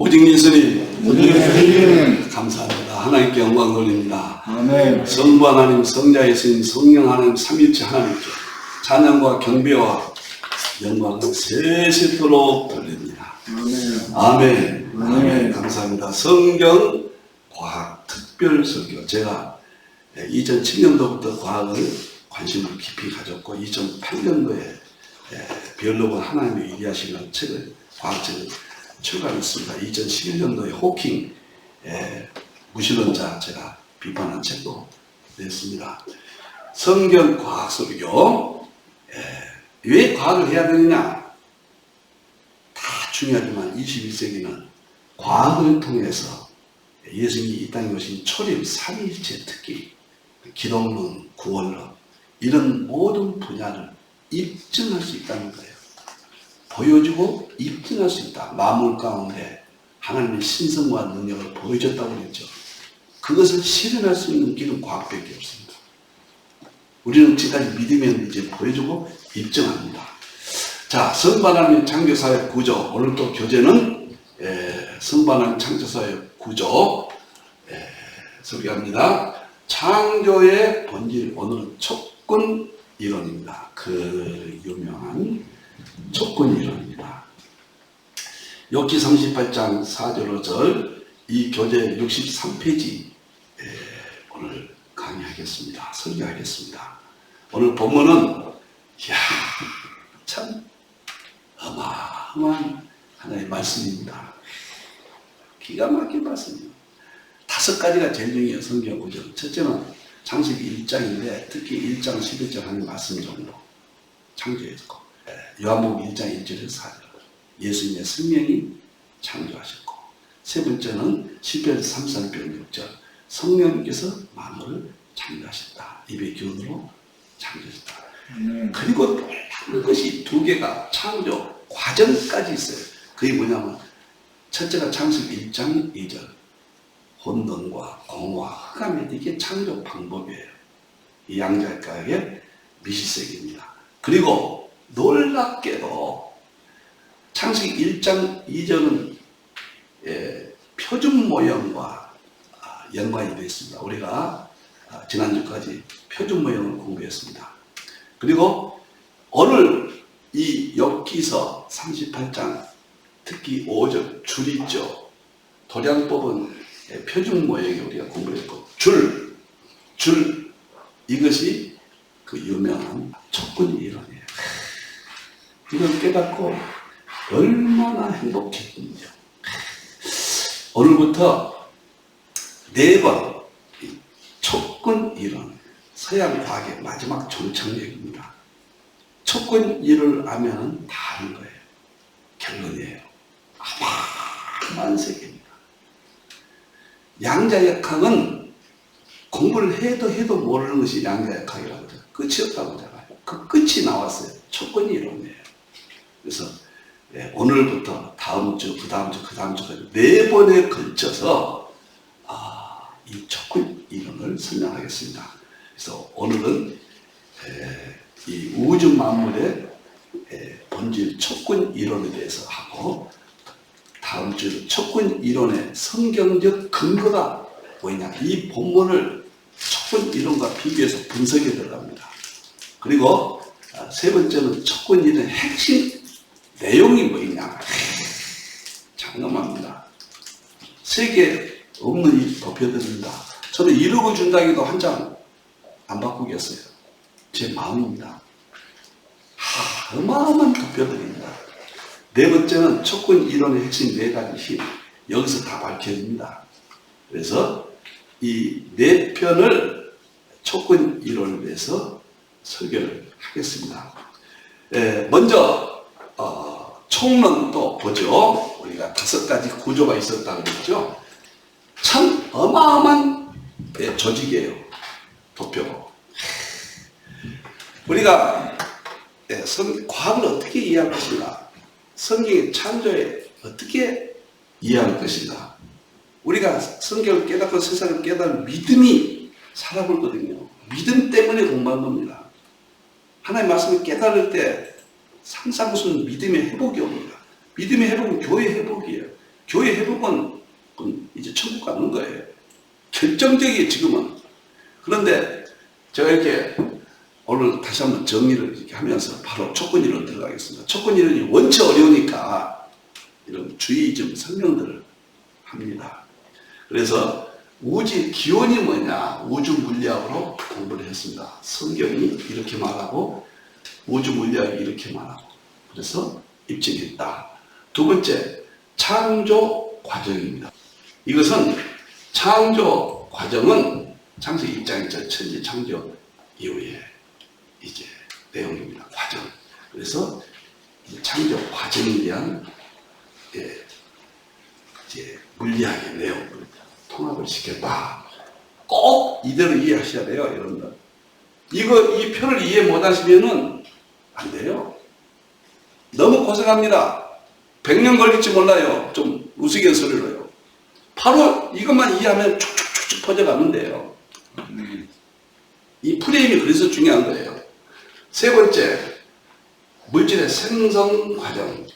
오직 예수님 예수님. 감사합니다. 하나님께 영광 돌립니다. 아멘. 성부 하나님, 성자 예수님, 성령 하나님, 삼위일체 하나님께 찬양과 경배와 영광을 세세토록 돌립니다. 아멘. 아멘. 아멘. 아멘. 감사합니다. 성경 과학 특별 설교. 제가 2007년도부터 과학을 관심을 깊이 가졌고 2008년도에 별로본 하나님의 위대하시는 책을 과학책을 출간했습니다. 2011년도에 호킹 무신론자 제가 비판한 책도 냈습니다. 성경 과학 설교. 왜 과학을 해야 되느냐? 다 중요하지만 21세기는 과학을 통해서 예수님이 이 땅에 오신 초림, 삼위일체, 특히 기독론, 구원론 이런 모든 분야를 입증할 수 있다는 거예요. 보여주고 입증할 수 있다. 만물 가운데 하나님의 신성과 능력을 보여줬다고 그랬죠. 그것을 실현할 수 있는 길은 과학밖에 없습니다. 우리는 지금까지 믿으면 이제 보여주고 입증합니다. 자, 성부 하나님 창조사의 구조. 오늘 또 교재는 성부 하나님 창조사의 구조 설교합니다. 창조의 본질. 오늘은 촉근 이론입니다. 그 유명한 촉근 이론입니다. 욥기 38장 4절 5절 이 교재 63페이지 오늘 강의하겠습니다. 설교하겠습니다. 오늘 본문은 참 어마어마한 하나의 말씀입니다. 기가 막힌 말씀입니다. 5가지가 제일 중요해요. 성경 구절. 첫째는 창세기 1장인데 특히 1장 11절 하는 말씀 정도 창조했고 요한복음 1장 1절에서 4절 예수님의 생명이 창조하셨고 세 번째는 시편 33편 6절 성령님께서 만물을 창조하셨다. 입의 기운으로 창조하셨다. 그리고 놀라운 것이 2개가 창조 과정까지 있어요. 그게 뭐냐면 첫째가 창세기 1장 2절 혼돈과 공허와 흑암이 이게 창조 방법이에요. 이 양자역학의 미시색입니다. 그리고 놀랍게도 창세기 1장 2절은 표준 모형과 연관이 되어 있습니다. 우리가 지난주까지 표준 모형을 공부했습니다. 그리고 오늘 이 욥기서 38장 특히 5절 줄 있죠. 도량법은 표준 모형이 우리가 공부했고 줄 이것이 그 유명한 촉근 이론이에요. 이걸 깨닫고 얼마나 행복했는지요. 오늘부터 4번 촉근 이론 서양 과학의 마지막 종착역입니다. 촉근 이론을 알면 다 아는 거예요. 결론이에요. 어마어마한 세계입니다. 양자역학은 공부를 해도 모르는 것이 양자역학이라고 하죠. 끝이 없다고 하잖아요. 그 끝이 나왔어요. 촉근 이론이에요. 그래서 오늘부터 다음 주, 그 다음 주까지 4번에 걸쳐서 이 촉근 이론을 설명하겠습니다. 그래서 오늘은 이 우주 만물의 본질 촉근 이론에 대해서 하고 다음 주 촉근 이론의 성경적 근거가 뭐냐 이 본문을 촉근 이론과 비교해서 분석에 들어갑니다. 그리고 세 번째는 촉근 이론의 핵심 내용이 뭐냐 장엄합니다. 세계에 없는 일 덮여드립니다. 저는 1억을 준다기도 한 장 안 바꾸겠어요. 제 마음입니다. 어마어마한 덮여드립니다. 네 번째는 촉근 이론의 핵심 4가지 힘 여기서 다 밝혀집니다. 그래서 이 4편을 촉근 이론을 위해서 설교를 하겠습니다. 먼저 총론도 보죠. 우리가 5가지 구조가 있었다고 그랬죠. 참 어마어마한 조직이에요. 도표고 우리가 과학을 어떻게 이해할 것인가, 성경의 창조에 어떻게 이해할 것인가. 우리가 성경을 깨닫고 세상을 깨닫는 믿음이 살아보거든요. 믿음 때문에 공부한 겁니다. 하나님 말씀을 깨달을 때 상상 무슨 믿음의 회복이 옵니다. 믿음의 회복은 교회 회복이에요. 교회 회복은 이제 천국 가는 거예요. 결정적이에요, 지금은. 그런데 제가 이렇게 오늘 다시 한번 정리를 이렇게 하면서 바로 조건이론 들어가겠습니다. 조건이론이 원체 어려우니까 이런 주의 좀 설명들을 합니다. 그래서 기원이 뭐냐? 우주 물리학으로 공부를 했습니다. 성경이 이렇게 말하고 우주 물리학이 이렇게 말하고 그래서 입증했다. 두 번째, 창조 과정입니다. 이것은 창조 과정은 창세기 1장에서 천지 창조 이후에 이제 내용입니다. 과정. 그래서 이 창조 과정에 대한 이제 물리학의 내용을 통합을 시켰다. 꼭 이대로 이해하셔야 돼요, 여러분들. 이 표를 이해 못 하시면은 안 돼요. 너무 고생합니다. 100년 걸릴지 몰라요. 좀 우스갯소리로요. 바로 이것만 이해하면 쭉쭉쭉 퍼져가면 돼요. 이 프레임이 그래서 중요한 거예요. 세 번째, 물질의 생성 과정.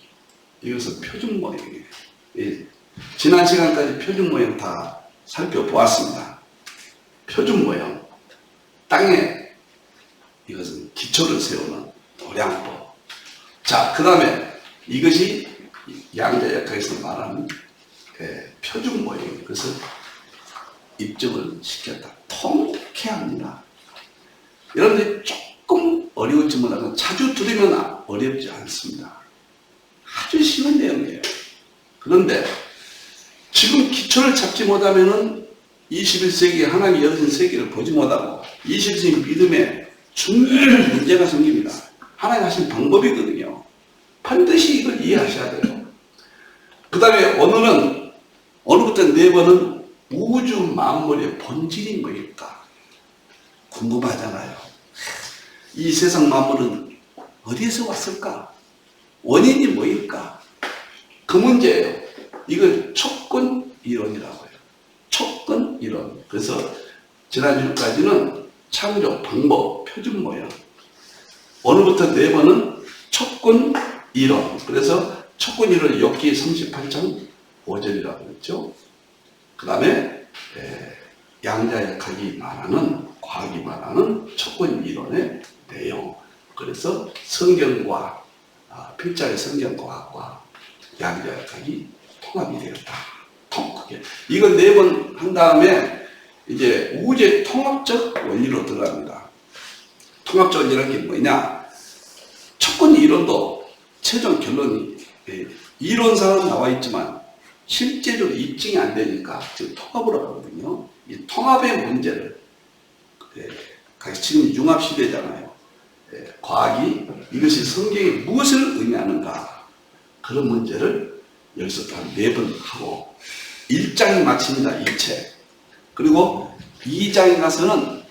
이것은 표준 모형이에요. 지난 시간까지 표준 모형 다 살펴보았습니다. 표준 모형. 땅에 이것은 기초를 세우는 도량법. 자, 그 다음에 이것이 양자역학에서 말하는 표준 모형. 그래서 입증을 시켰다. 통쾌합니다. 여러분들이 조금 어려울지 몰라도 자주 들으면 어렵지 않습니다. 아주 쉬운 내용이에요. 그런데 지금 기초를 잡지 못하면은 21세기에 하나님이 열어진 세계를 보지 못하고 21세기 믿음에 중요한 문제가 생깁니다. 하나님 하신 방법이거든요. 반드시 이걸 이해하셔야 돼요. 그 다음에 오늘부터 4번은 우주 만물의 본질이 뭐일까? 궁금하잖아요. 이 세상 만물은 어디에서 왔을까? 원인이 뭐일까? 그 문제예요. 이걸 촉근 이론이라고 해요. 촉근 이론. 그래서 지난주까지는 창조 방법, 표준 모형. 오늘부터 4번은 촉근 이론. 그래서 촉근 이론을 욥기 38장 5절이라고 했죠. 그 다음에 양자역학이 말하는, 과학이 말하는 촉근 이론의 내용. 그래서 성경과 필자의 성경과학과 양자역학이 통합이 되었다. 크게. 이걸 4번 한 다음에 이제 우주의 통합적 원리로 들어갑니다. 통합적 원리라는 게 뭐냐? 촉근 이론도 최종 결론이 이론상은 나와 있지만 실제로 입증이 안 되니까 지금 통합으로 하거든요. 이 통합의 문제를 지금 융합시대잖아요. 과학이 이것이 성경에 무엇을 의미하는가 그런 문제를 여기서 한 4번 하고 1장이 마칩니다. 1책. 그리고 2장에 가서는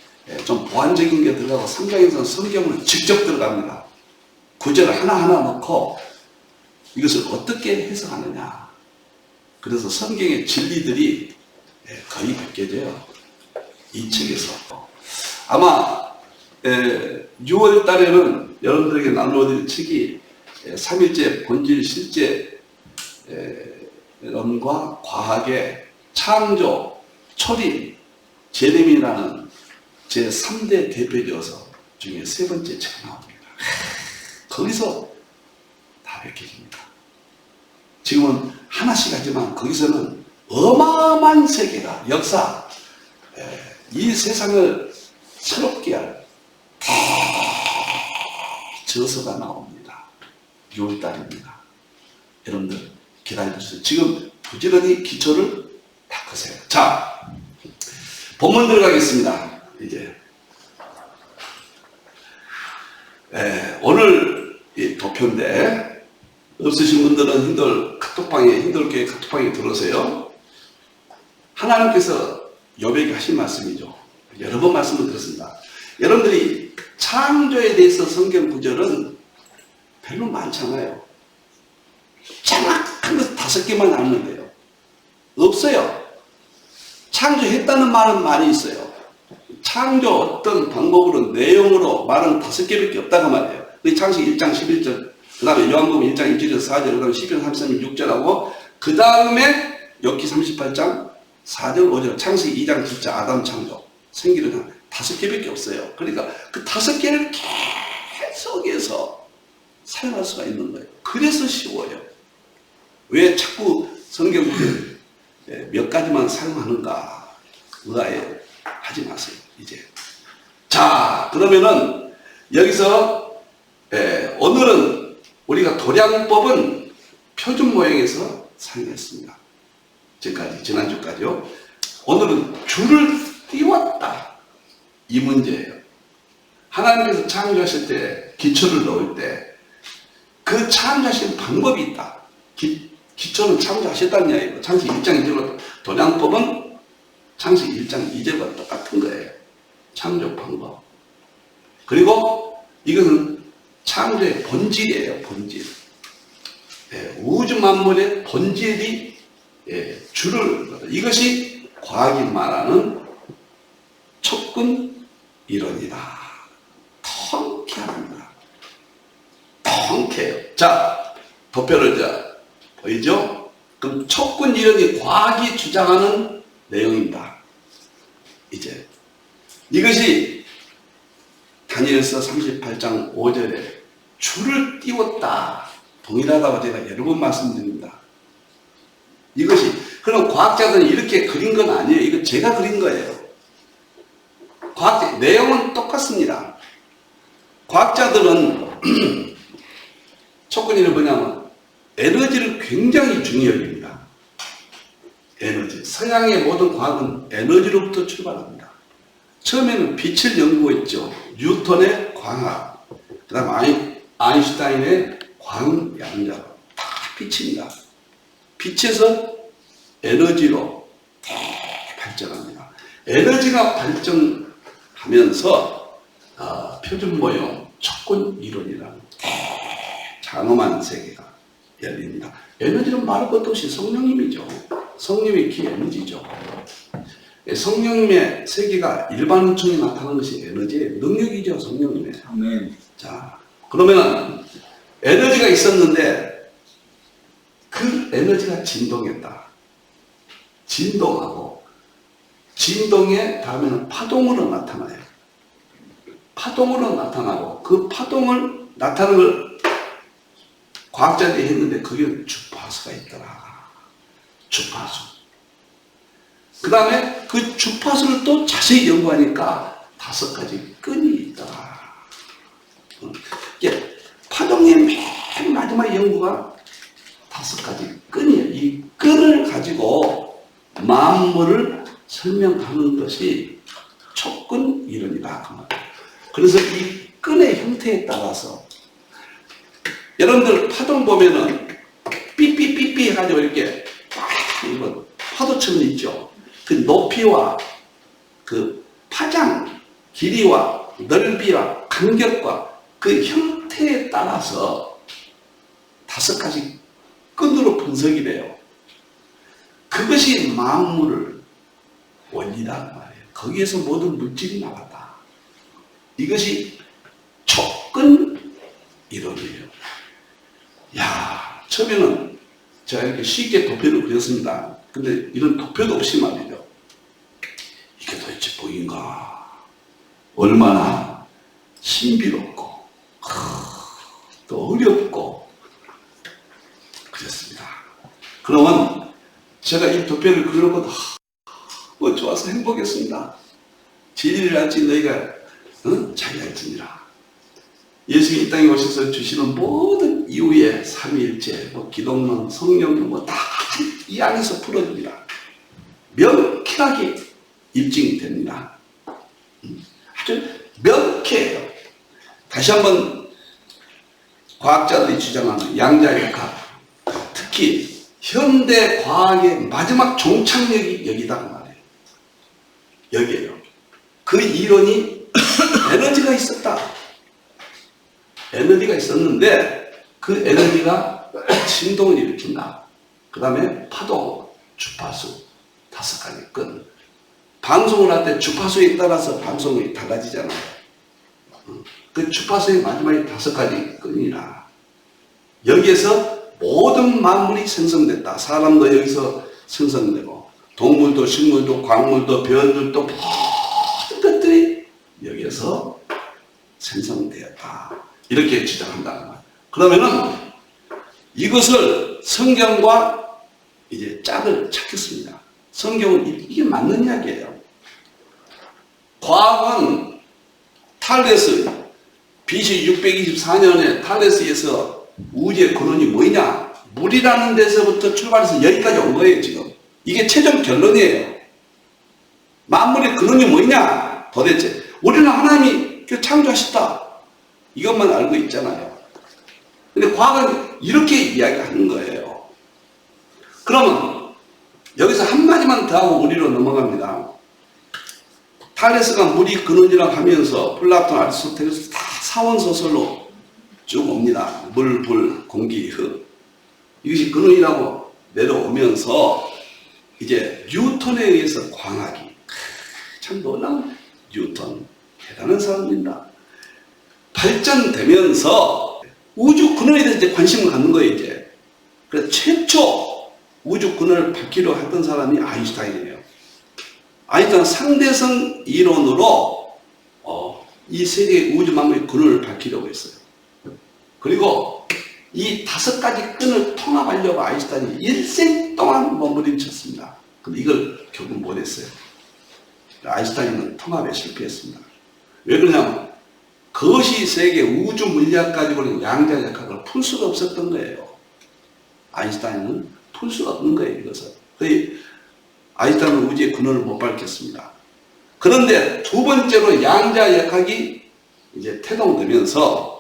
좀 보완적인 게 들어가고 3장에서는 성경으로 직접 들어갑니다. 구절을 하나하나 넣고 이것을 어떻게 해석하느냐. 그래서 성경의 진리들이 거의 벗겨져요. 이 책에서. 아마 6월 달에는 여러분들에게 나누어드릴 책이 3일째 본질 실제 론과 과학의 창조, 초림, 제레미라는 제3대 대표저서 중에 3번째 책이 나옵니다. 거기서 다 밝혀집니다. 지금은 하나씩 하지만 거기서는 어마어마한 세계가, 역사, 이 세상을 새롭게 할 저서가 나옵니다. 6월달입니다. 여러분들 기다려주세요. 지금 부지런히 기초를 닦으세요. 자, 본문 들어가겠습니다. 이제 오늘 이 도표인데 없으신 분들은 힌돌교회 카톡방에 들어오세요. 하나님께서 욥에게 하신 말씀이죠. 여러 번 말씀을 드렸습니다. 여러분들이 창조에 대해서 성경 구절은 별로 많잖아요. 정확한 것 5개만 알면 돼요. 없어요. 창조했다는 말은 많이 있어요. 창조 어떤 방법으로 내용으로 말은 5개밖에 없다고 말이에요. 창세기 1장 11절, 그 다음에 요한복음 1장 1절에서 4절, 그 다음에 12절 33절 6절하고 그 다음에 욥기 38장 4절 5절 창세기 2장 진짜 아담 창조 생기는 한 5개밖에 없어요. 그러니까 그 5개를 계속해서 사용할 수가 있는 거예요. 그래서 쉬워요. 왜 자꾸 성경을 몇 가지만 사용하는가? 의아해 하지 마세요. 이제 자, 그러면은 여기서 오늘은 우리가 도량법은 표준 모형에서 사용했습니다. 지금까지, 지난주까지요. 오늘은 줄을 띄웠다. 이 문제예요. 하나님께서 창조하실 때, 기초를 넣을 때, 그 창조하신 방법이 있다. 기초는 창조하셨다는 이야기고, 창세기 1장 2절과 도량법은 창세기 1장 2절과 똑같은 거예요. 창조 방법. 그리고 이것은 창조의 본질이에요. 본질. 우주 만물의 본질이 줄을, 이것이 과학이 말하는 촉근 이론이다. 통쾌합니다. 통쾌해요. 자, 도표를 보이죠? 그럼 촉근 이론이 과학이 주장하는 내용입니다. 이제 이것이 다니엘서 38장 5절에 줄을 띄웠다. 동일하다고 제가 여러 번 말씀드립니다. 이것이, 그럼 과학자들은 이렇게 그린 건 아니에요. 이거 제가 그린 거예요. 내용은 똑같습니다. 과학자들은 촉근이는 뭐냐면 에너지를 굉장히 중요히 여깁니다. 에너지. 서양의 모든 과학은 에너지로부터 출발합니다. 처음에는 빛을 연구했죠. 뉴턴의 광학, 그 다음 아인슈타인의 광양자, 다 빛입니다. 빛에서 에너지로 발전합니다. 에너지가 발전하면서 표준 모형 촉근 이론이라는 장엄한 세계가 열립니다. 에너지는 말할 것도 없이 성령님이죠. 성령의 기 에너지죠. 성령님의 세계가 일반 우청에 나타나는 것이 에너지의 능력이죠. 성령님의. 아멘. 자, 그러면 에너지가 있었는데 그 에너지가 진동했다. 진동하고 진동의 다음에는 파동으로 나타나요. 파동으로 나타나고 그 파동을 나타나는 걸 과학자들이 했는데 그게 주파수가 있더라. 주파수. 그 다음에 그 주파수를 또 자세히 연구하니까 5가지 끈이 있더라. 이게 파동의 맨 마지막 연구가 5가지 끈이에요. 이 끈을 가지고 만물을 설명하는 것이 촉근 이론이다. 그래서 이 끈의 형태에 따라서 여러분들 파동 보면은 삐삐삐삐 해가지고 이렇게 이거 파도처럼 있죠. 그 높이와 그 파장, 길이와 넓이와 간격과 그 형태에 따라서 5가지 끈으로 분석이 돼요. 그것이 만물을 원리라는 말이에요. 거기에서 모든 물질이 나왔다. 이것이 촉근 이론이에요. 야, 처음에는 제가 이렇게 쉽게 도표를 그렸습니다. 근데 이런 도표도 없이 말이죠. 이게 도대체 뭐인가? 얼마나 신비롭고 또 어렵고 그랬습니다. 그러면 제가 이 도표를 그려보다 좋아서 행복했습니다. 진리를 알지 너희가 잘 알지니라. 예수님이 이 땅에 오셔서 주시는 모든 이후의 삼위일체, 기독론, 성령론 다 이 안에서 풀어줍니다. 명쾌하게 입증이 됩니다. 아주 명쾌해요. 다시 한번 과학자들이 주장하는 양자역학, 특히 현대 과학의 마지막 종착역이 여기다 말이에요. 여기에요. 그 이론이 에너지가 있었다. 에너지가 있었는데 그 에너지가 진동을 일으킨다. 그 다음에 파동, 주파수 5가지 끈. 방송을 할 때 주파수에 따라서 방송이 달라지잖아요. 그 주파수의 마지막에 5가지 끈이라. 여기에서 모든 만물이 생성됐다. 사람도 여기서 생성되고 동물도 식물도 광물도 별들도 모든 것들이 여기에서 생성되었다. 이렇게 주장한다는 거예요. 그러면은 이것을 성경과 이제 짝을 찾겠습니다. 성경은 이게 맞는 이야기예요. 과학은 탈레스 BC 624년에 탈레스에서 우주의 근원이 뭐냐? 물이라는 데서부터 출발해서 여기까지 온 거예요, 지금. 이게 최종 결론이에요. 만물의 근원이 뭐냐? 도대체. 우리는 하나님이 창조하셨다. 이것만 알고 있잖아요. 근데 과학은 이렇게 이야기하는 거예요. 그러면 여기서 한마디만 더 하고 우리로 넘어갑니다. 탈레스가 물이 근원이라고 하면서 플라톤, 아리스토텔레스 다 사원소설로 쭉 옵니다. 물, 불, 공기, 흙. 이것이 근원이라고 내려오면서 이제 뉴턴에 의해서 광학이 참 놀라운 뉴턴 대단한 사람입니다. 발전되면서 우주 근원에 대해서 이제 관심을 갖는 거예요, 이제. 그래서 최초 우주 근원을 밝히려 했던 사람이 아인슈타인이에요. 아인슈타인은 상대성 이론으로 이 세계의 우주 만물의 근원을 밝히려고 했어요. 그리고 이 5가지 끈을 통합하려고 아인슈타인이 일생 동안 몸부림쳤습니다. 근데 이걸 결국 못했어요. 아인슈타인은 통합에 실패했습니다. 왜 그러냐면 그것이 세계 우주 물리학 가지고는 양자역학을 풀 수가 없었던 거예요. 아인슈타인은 풀 수가 없는 거예요, 이것을. 거의 아인슈타인은 우주의 근원을 못 밝혔습니다. 그런데 두 번째로 양자역학이 이제 태동되면서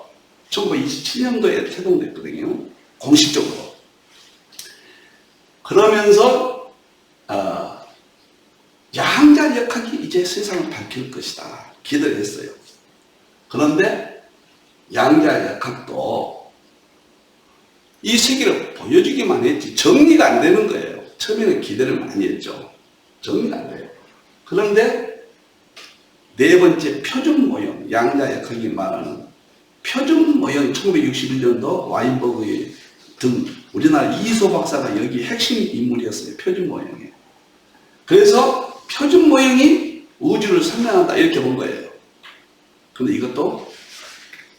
1927년도에 태동됐거든요. 공식적으로. 그러면서 양자역학이 이제 세상을 밝힐 것이다. 기대를 했어요. 그런데 양자역학도 이 세계를 보여주기만 했지 정리가 안 되는 거예요. 처음에는 기대를 많이 했죠. 정리가 안 돼요. 그런데 네 번째 표준 모형, 양자역학이 말하는 표준 모형 1961년도 와인버그의 등 우리나라 이소 박사가 여기 핵심 인물이었어요. 표준 모형에. 그래서 표준 모형이 우주를 설명한다 이렇게 본 거예요. 근데 이것도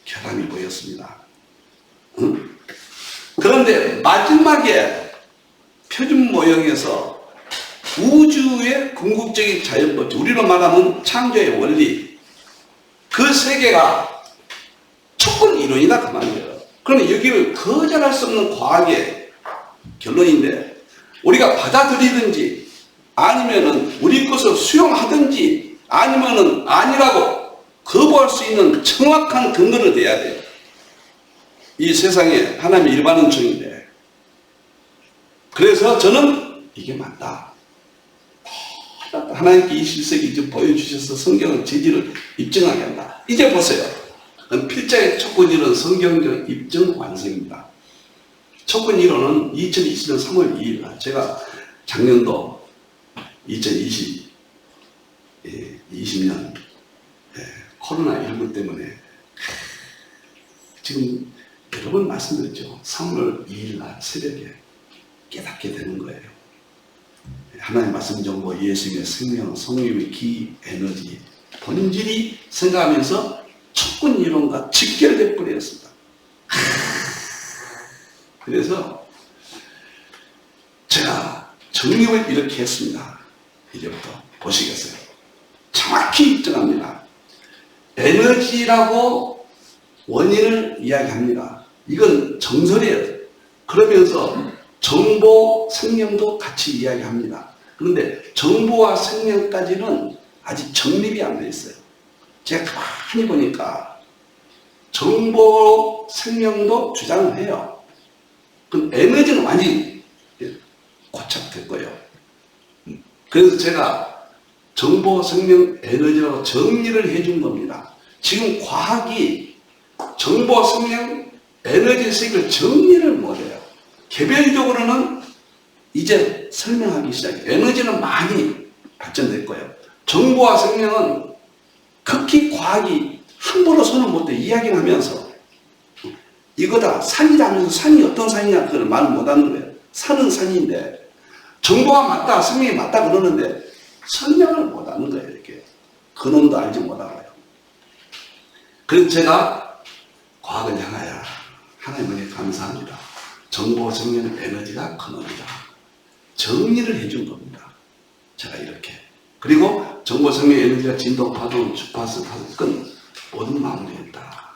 결함이 보였습니다. 그런데 마지막에 표준 모형에서 우주의 궁극적인 자연법, 우리로 말하면 창조의 원리, 그 세계가 촉근 이론이다 그 말이에요. 그러면 여기를 거절할 수 없는 과학의 결론인데 우리가 받아들이든지 아니면은 우리 것을 수용하든지 아니면은 아니라고 거부할 수 있는 정확한 근거를 대야 돼요. 이 세상에 하나님의 일반은 중인데. 그래서 저는 이게 맞다. 하나님께 이 실세기 이제 보여주셔서 성경의 재질을 입증하게 한다. 이제 보세요. 필자의 촉근이론 성경적 입증 완성입니다. 촉근이론은 2020년 3월 2일 제가 작년도 2020년 코로나19 때문에 지금 여러 번 말씀드렸죠. 3월 2일 날 새벽에 깨닫게 되는 거예요. 하나님 말씀 정보, 예수님의 생명, 성령의 기, 에너지, 본질이 생각하면서 촉근 이론과 직결돼 버렸습니다. 그래서 제가 정립을 이렇게 했습니다. 이제부터 보시겠어요. 정확히 입증합니다. 에너지라고 원인을 이야기합니다. 이건 정설이에요. 그러면서 정보, 생명도 같이 이야기합니다. 그런데 정보와 생명까지는 아직 정립이 안 돼 있어요. 제가 가만히 보니까 정보, 생명도 주장을 해요. 그럼 에너지는 완전히 고착됐고요. 그래서 제가 정보, 생명, 에너지라고 정리를 해준 겁니다. 지금 과학이 정보, 생명, 에너지 세계를 정리를 못해요. 개별적으로는 이제 설명하기 시작해요. 에너지는 많이 발전됐고요. 정보와 생명은 극히 과학이 함부로 손을 못 대 이야기를 하면서 이거다. 산이다 하면서 산이 어떤 산이냐 그걸 말 못하는 거예요. 산은 산인데 정보가 맞다, 성경이 맞다 그러는데 설명을 못하는 거예요. 이렇게 근원도 알지 못하고요. 그래서 제가 과학을 향하여 하나님께 감사합니다. 정보, 정리는 에너지가 근원이다. 정리를 해준 겁니다. 제가 이렇게. 그리고 정보, 정리, 에너지가 진동, 파동, 주파수, 끈 모든 마무리했다.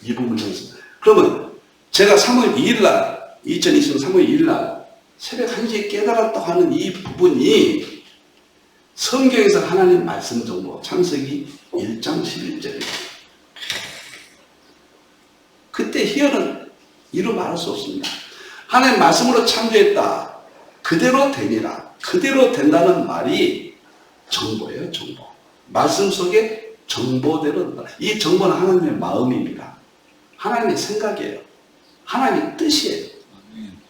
이 부분을 정했습니다. 그러면 제가 3월 2일 날 2020년 3월 2일 날 새벽 1시에 깨달았다고 하는 이 부분이 성경에서 하나님 말씀 정보 창세기 1장 11절입니다. 그때 희열은 이루 말할 수 없습니다. 하나님 말씀으로 창조했다. 그대로 되니라. 그대로 된다는 말이 정보예요. 정보. 말씀 속에 정보대로 된다. 이 정보는 하나님의 마음입니다. 하나님의 생각이에요. 하나님의 뜻이에요.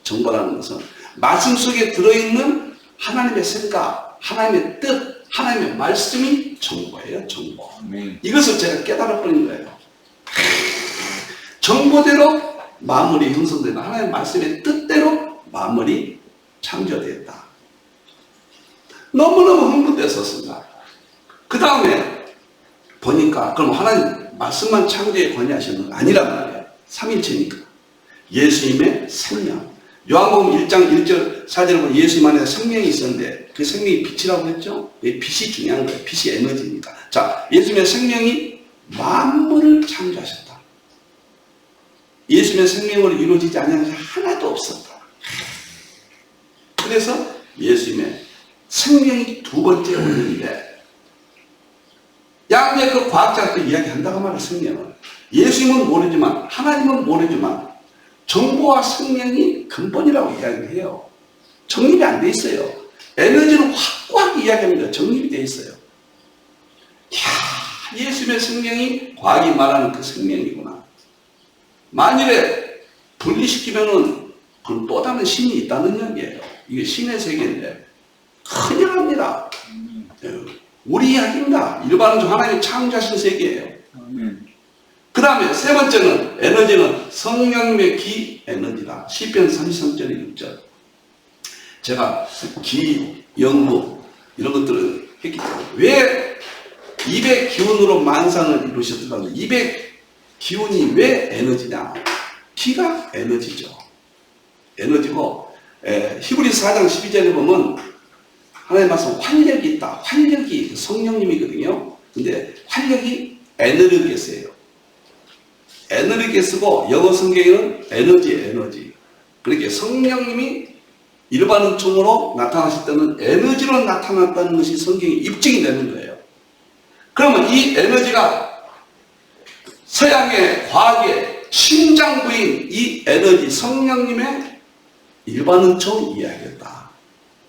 정보라는 것은 말씀 속에 들어있는 하나님의 생각, 하나님의 뜻, 하나님의 말씀이 정보예요. 정보. 이것을 제가 깨달아버린 거예요. 정보대로 마무리 형성된다. 하나님의 말씀의 뜻대로 마무리 창조되었다. 너무너무 흥분됐었습니다. 그 다음에 보니까 그럼 하나님 말씀만 창조에 권위하시는 건 아니란 말이에요. 삼일체니까. 예수님의 생명. 요한복음 1장 1절 4절에 보면 예수님 안에 생명이 있었는데 그 생명이 빛이라고 했죠. 빛이 중요한 거예요. 빛이 에너지니까. 자, 예수님의 생명이 만물을 창조하셨다. 예수님의 생명으로 이루어지지 않는 것이 하나도 없었다. 그래서 예수님의 생명이 두 번째 원인인데 양의 그 과학자도 이야기한다고 말해요. 생명을. 예수님은 모르지만 하나님은 모르지만 정보와 생명이 근본이라고 이야기해요. 정립이 안 돼 있어요. 에너지는 확고하게 이야기합니다. 정립이 돼 있어요. 이야, 예수님의 생명이 과학이 말하는 그 생명이구나. 만일에 분리시키면은 그건 또 다른 신이 있다는 이야기예요. 이게 신의 세계인데 큰일 납니다. 우리 이야기입니다. 일반은 하나님이 창조하신 세계예요. 그 다음에 세 번째는 에너지는 성령님의 기 에너지다. 시편 33절 6절. 제가 기, 연구 이런 것들을 했기 때문에 왜 입의 기운으로 만상을 이루셨더라고요. 입의 기운이 왜 에너지냐? 기가 에너지죠. 에너지고 히브리서 4장 12절에 보면 하나님 말씀 활력이 있다. 활력이 성령님이거든요. 근데 활력이 에너르게스예요. 에너르게스고 영어 성경에는 에너지. 그렇게 성령님이 일반 은총으로 나타나실 때는 에너지로 나타났다는 것이 성경에 입증이 되는 거예요. 그러면 이 에너지가 서양의 과학의 심장부인 이 에너지 성령님의 일반 은총 이야기였다.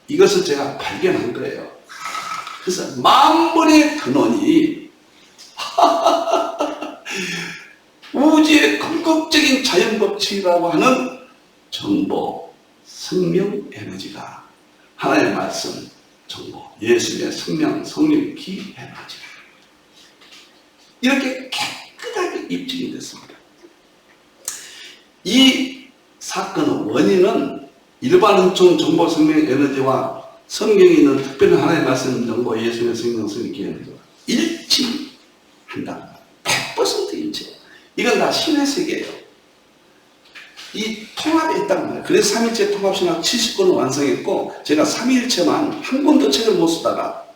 이것을 제가 발견한 거예요. 그래서 만물의 근원이 우주의 궁극적인 자연법칙이라고 하는 정보, 생명 에너지가 하나님의 말씀, 정보, 예수님의 생명, 성령, 기 에너지가 이렇게 깨끗하게 입증이 됐습니다. 이 사건의 원인은 일반 은총, 정보, 생명 에너지와 성경에 있는 특별한 하나님의 말씀, 정보, 예수님의 생명, 성령, 기 에너지가 일치한다. 100% 일치. 이건 다 신의 세계예요. 이 통합에 있단 말이에요. 그래서 3일체 통합신학 70권을 완성했고 제가 3일체만 한 번도 책을 못 쓰다가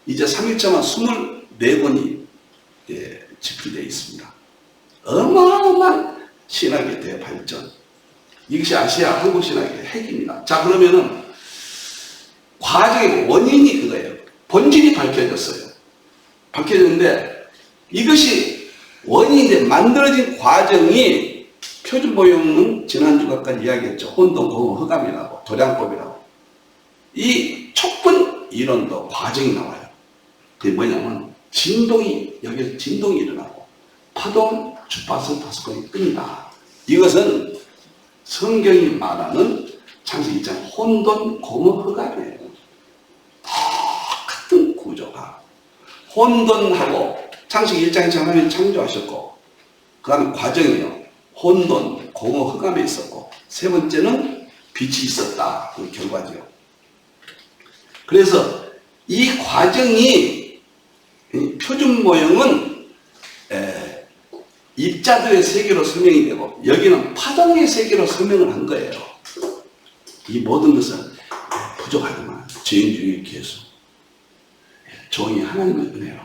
이제 3일체만 24권이 집필되어 있습니다. 어마어마한 신학에 대해 발전. 이것이 아시아 한국 신학의 핵입니다. 자, 그러면은 과정의 원인이 그거예요. 본질이 밝혀졌어요. 밝혀졌는데 이것이 원인인데 만들어진 과정이 표준모형은 지난주까지 이야기했죠. 혼동, 고음, 흑암이라고 도량법이라고. 이 촉분 이론도 과정이 나와요. 그게 뭐냐면 여기서 진동이 일어나고 파동, 주파수 5건이 끈다. 이것은 성경이 말하는 창세기 2장 혼돈, 고음, 흑암이에요. 똑같은 구조가 혼돈하고 창세기 1장에서 하나님이 창조하셨고 그 다음에 과정이요. 혼돈, 공허, 흑암에 있었고, 세 번째는 빛이 있었다. 그 결과죠. 그래서 이 과정이 표준 모형은 입자들의 세계로 설명이 되고, 여기는 파동의 세계로 설명을 한 거예요. 이 모든 것은 부족하지만 죄인중의 계수, 종이 하나님의 은혜로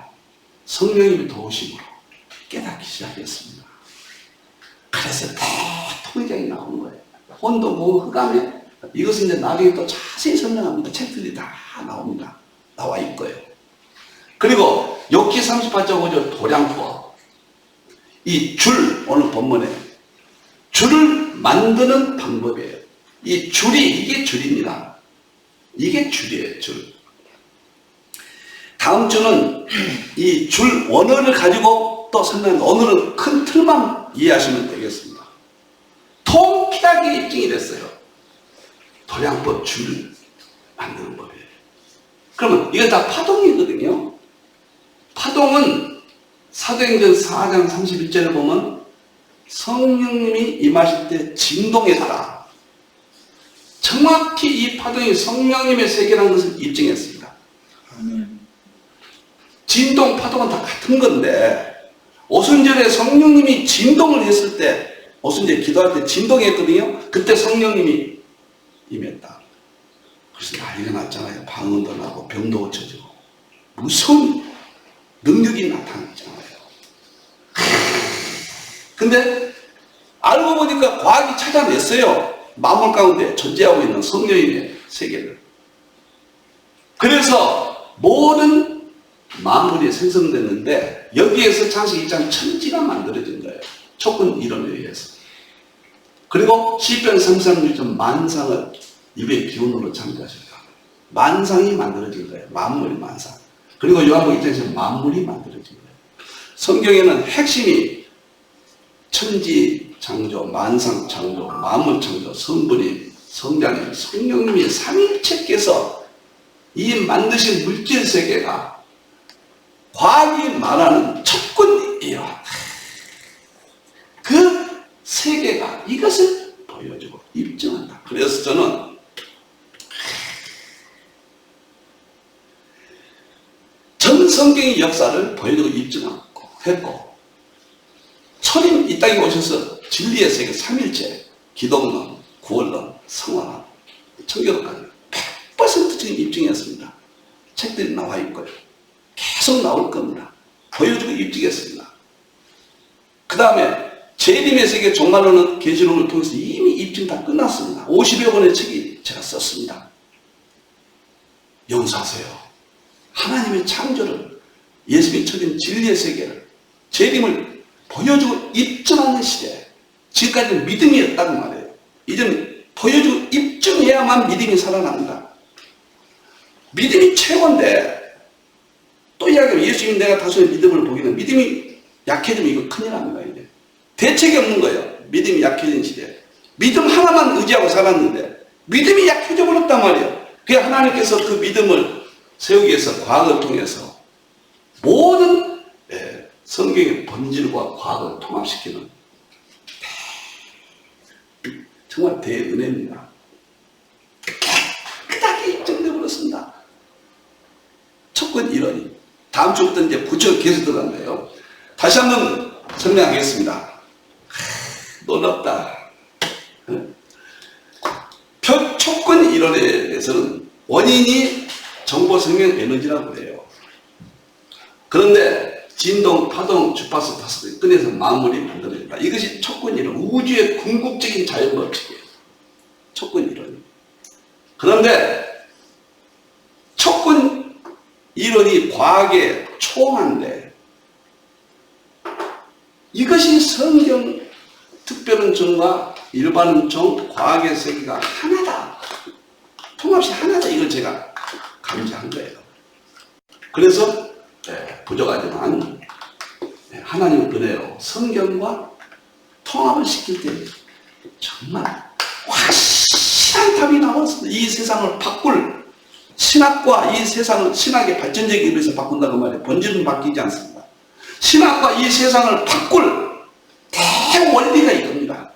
성령님의 도우심으로 깨닫기 시작했습니다. 그래서 통장이 나오는 거예요. 혼도 뭐 흑암에, 이것은 이제 나중에 또 자세히 설명합니다. 책들이 다 나옵니다. 나와 있고요. 그리고 욥기 38장 5절 도량법, 이 줄, 오늘 본문에 줄을 만드는 방법이에요. 이 줄이, 이게 줄입니다. 이게 줄이에요, 줄. 다음 주는 이 줄 원어를 가지고 또 설명합니다. 오늘은 큰 틀만 이해하시면 되겠습니다. 통쾌하게 입증이 됐어요. 도량법 줄을 만드는 법이에요. 그러면 이건 다 파동이거든요. 파동은 사도행전 4장 31절에 보면 성령님이 임하실 때 진동했다. 정확히 이 파동이 성령님의 세계라는 것을 입증했습니다. 아멘. 진동, 파동은 다 같은 건데, 오순절에 성령님이 진동을 했을 때, 오순절에 기도할 때 진동했거든요. 그때 성령님이 임했다. 그래서 난리가 났잖아요. 방언도 나고 병도 고쳐지고 무서운 능력이 나타났잖아요. 근데 알고 보니까 과학이 찾아냈어요. 만물 가운데 존재하고 있는 성령님의 세계를. 그래서 모든 만물이 생성됐는데 여기에서 창세기 2장 천지가 만들어진 거예요. 촉근 이론에 의해서. 그리고 시편 33장 만상을 입의 기운으로 창조하셨다. 만상이 만들어진 거예요. 만물이 만상. 그리고 요한복음 1장에서 만물이 만들어진 거예요. 성경에는 핵심이 천지 창조, 만상 창조, 만물 창조, 성부님, 성자님, 성령님이 삼위일체께서 이 만드신 물질 세계가 과학이 말하는 촉근이에요. 그 세계가 이것을 보여주고 입증한다. 그래서 저는 전 성경의 역사를 보여주고 입증했고, 초림 이 땅에 오셔서 진리의 세계 삼일체, 기독론, 구원론, 성화론, 청교도까지 100% 지금 입증했습니다. 책들이 나와 있고요. 계속 나올 겁니다. 보여주고 입증했습니다. 그 다음에 재림의 세계 종말론은 계시록을 통해서 이미 입증 다 끝났습니다. 50여 권의 책이 제가 썼습니다. 용서하세요. 하나님의 창조를, 예수님이 처린 진리의 세계를, 재림을 보여주고 입증하는 시대. 지금까지는 믿음이었다고 말해요. 이제는 보여주고 입증해야만 믿음이 살아납니다. 믿음이 최고인데, 또 이야기하면 예수님이 내가 다수의 믿음을 보기는 믿음이 약해지면 이거 큰일 납니다. 이제 대책이 없는 거예요. 믿음이 약해진 시대. 믿음 하나만 의지하고 살았는데 믿음이 약해져 버렸단 말이에요. 그래서 하나님께서 그 믿음을 세우기 위해서 과학을 통해서 모든 성경의 본질과 과학을 통합시키는 정말 대은혜입니다. 깨끗하게 입증되어 버렸습니다. 촉근 이론이. 다음 주부터 이제 구체적으로 계속 들어간대요. 다시 한번 설명하겠습니다. 놀랍다. 촉근 이론에 대해서는 원인이 정보, 생명, 에너지라고 해요. 그런데 진동, 파동, 주파수 다섯 개 꺼내서 만물이 만들어진다. 이것이 촉근 이론, 우주의 궁극적인 자연법칙이에요. 촉근 이론이. 그런데 촉근 이론이 과학의 초호화인데 이것이 성경 특별한 종과 일반은 종, 과학의 세계가 하나다. 통합이 하나다. 이걸 제가 감지한 거예요. 그래서 부족하지만 하나님의 은혜로 성경과 통합을 시킬 때 정말 확실한 답이 나왔습니다. 이 세상을 바꿀 신학과 이 세상을 신학의 발전적인 의미에서 바꾼다고 말해요. 본질은 바뀌지 않습니다. 신학과 이 세상을 바꿀 대원리가 이겁니다.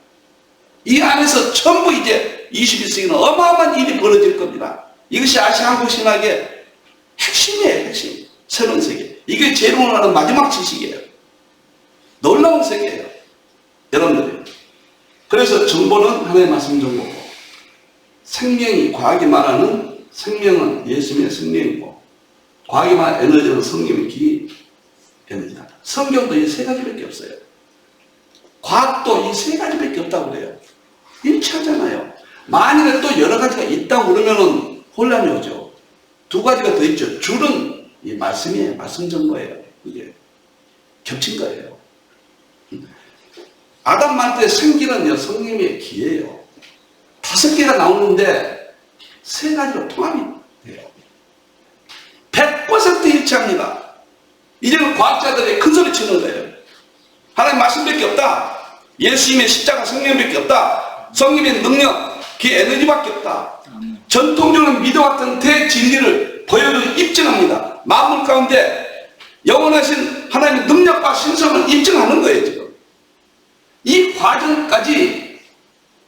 이 안에서 전부 이제 21세기는 어마어마한 일이 벌어질 겁니다. 이것이 아시아 한국 신학의 핵심이에요, 핵심. 새로운 세계. 이게 제일 원하는 마지막 지식이에요. 놀라운 세계예요. 여러분들이. 그래서 정보는 하나의 말씀 정보고, 생명이, 과학이 말하는 생명은 예수님의 생명이고, 과학이 말하는 에너지는 성령의 기 에너지다. 성경도 이 세 가지밖에 없어요. 과학도 이 세 가지밖에 없다고 그래요. 일치하잖아요. 만일에 또 여러 가지가 있다고 그러면은 혼란이 오죠. 두 가지가 더 있죠. 줄은 이 말씀이에요. 말씀 정보예요. 이게 겹친 거예요. 아담 말 때 생기는요, 성령의 기예요. 5개가 나오는데 3가지로 통합이 돼요. 100% 일치합니다. 이제는 과학자들이 큰 소리 치는 거예요. 하나님 말씀밖에 없다. 예수님의 십자가 성령밖에 없다. 성령의 능력, 그 에너지밖에 없다. 전통적으로 믿어왔던 대진리를 보여주고 입증합니다. 만물 가운데 영원하신 하나님의 능력과 신성을 입증하는 거예요, 지금. 이 과정까지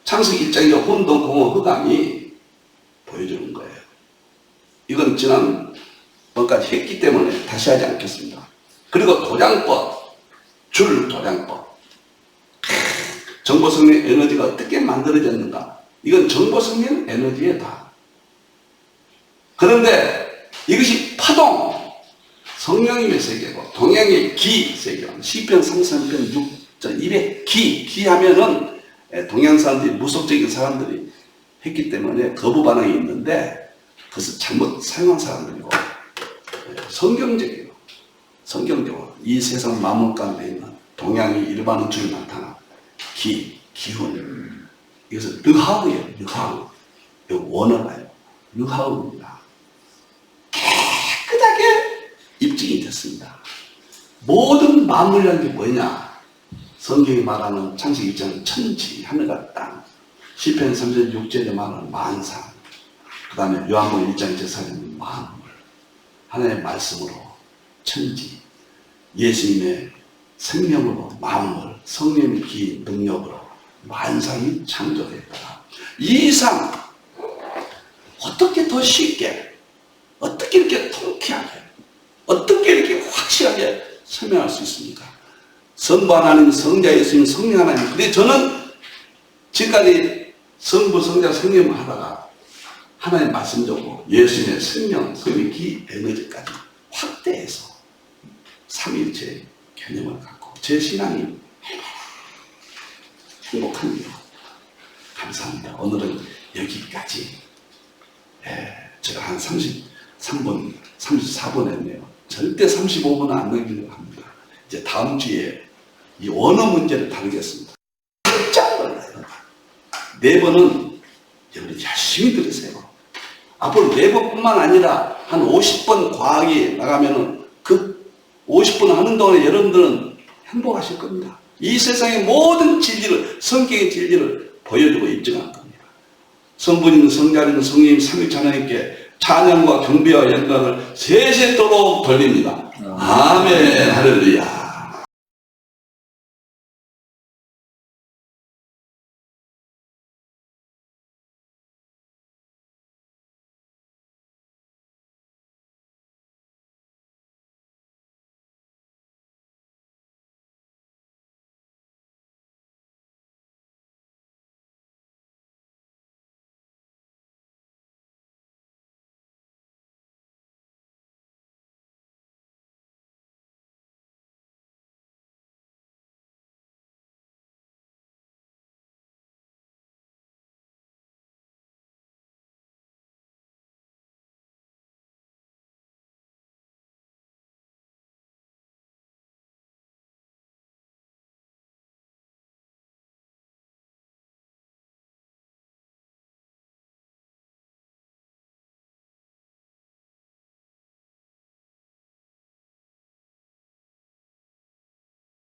창세기 1장의 혼돈, 공허, 흑암이 보여주는 거예요. 이건 지난번까지 했기 때문에 다시 하지 않겠습니다. 그리고 도량법, 줄 도량법. 정보성령 에너지가 어떻게 만들어졌는가? 이건 정보성령 에너지에다. 그런데 이것이 파동, 성령님의 세계고 동양의 기 세계고 시편 33편 6절 200 기 하면은 동양 사람들이 무속적인 사람들이 했기 때문에 거부 반응이 있는데 그것을 잘못 사용한 사람들이고 성경적이에요. 성경적으로 이 세상 만물 가운데 있는 동양이 일반은 줄 나타나 기운 이것은 르하우예요. 르하우. 이거 원어가요. 르하우입니다. 깨끗하게 입증이 됐습니다. 모든 만물이라는 게 뭐냐? 성경이 말하는 창세기 1장 천지, 하늘과 땅, 시편 36절에 말하는 만상, 그 다음에 요한복음 1장 제사는 만물, 하나님의 말씀으로 천지, 예수님의 생명으로 만물, 성령의 기 능력으로 만상이 창조됐다. 이 이상 어떻게 더 쉽게, 어떻게 이렇게 통쾌하게, 어떻게 이렇게 확실하게 설명할 수 있습니까? 성부 하나님, 성자 예수님, 성령 하나님. 근데 저는 지금까지 성부, 성자, 성령을 하다가 하나님 말씀적으로 예수님의 생명, 성령의 기, 에너지까지 확대해서 삼위일체 개념을 갖고 제 신앙이 행복합니다. 감사합니다. 오늘은 여기까지. 제가 한 33분, 34분 했네요. 절대 35분은 안 넘기려고 합니다. 이제 다음 주에 이 언어 문제를 다루겠습니다. 깜짝 놀라요. 4번은 여러분이 열심히 들으세요. 앞으로 4번뿐만 아니라 한 50번 과학이 나가면은 그 50번 하는 동안에 여러분들은 행복하실 겁니다. 이 세상의 모든 진리를, 성경의 진리를 보여주고 입증할 겁니다. 성부님, 성자님, 성령, 삼위일체 하나님께 찬양과 경배와 영광을 세세토록 돌립니다. 아멘. 할렐루야.